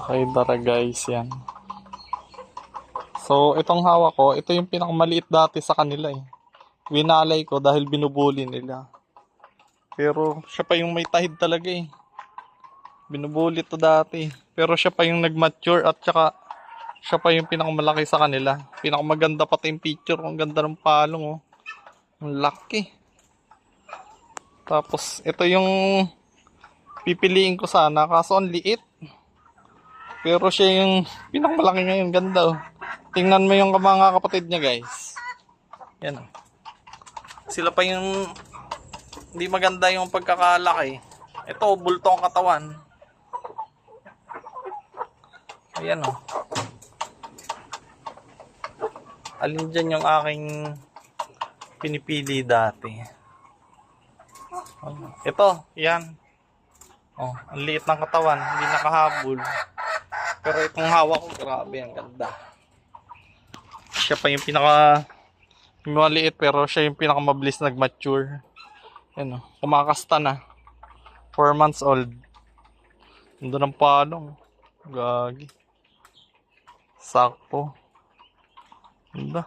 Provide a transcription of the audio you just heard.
Okay, tara guys, yan. So, itong hawak ko, ito yung pinakamaliit dati sa kanila eh. Winalay ko dahil binubuli nila. Pero siya pa yung may tahid talaga eh. Binubuli to dati. Pero siya pa yung nag-mature at saka siya pa yung pinakamalaki sa kanila. Pinakamaganda pati yung picture. Ang ganda ng palong oh. Ang laki. Tapos, ito yung pipiliin ko sana. Kaso ang liit. Pero siya yung pinakamalaki ngayon. Ganda oh. Tingnan mo yung mga kapatid niya guys. Yan oh. Sila pa yung hindi maganda yung pagkakalaki. Ito, bulto ang katawan. Ayan oh. Alin dyan yung aking pinipili dati. Ito, yan. Oh, ang liit ng katawan, hindi nakahabol. Pero itong hawak ko, grabe, ang ganda. Siya pa yung maliit pero siya yung pinakamabilis nag-mature. Yan oh, kumakasta na. 4 months old. Nandun ang palong. Gagi. Sakto. Ganda.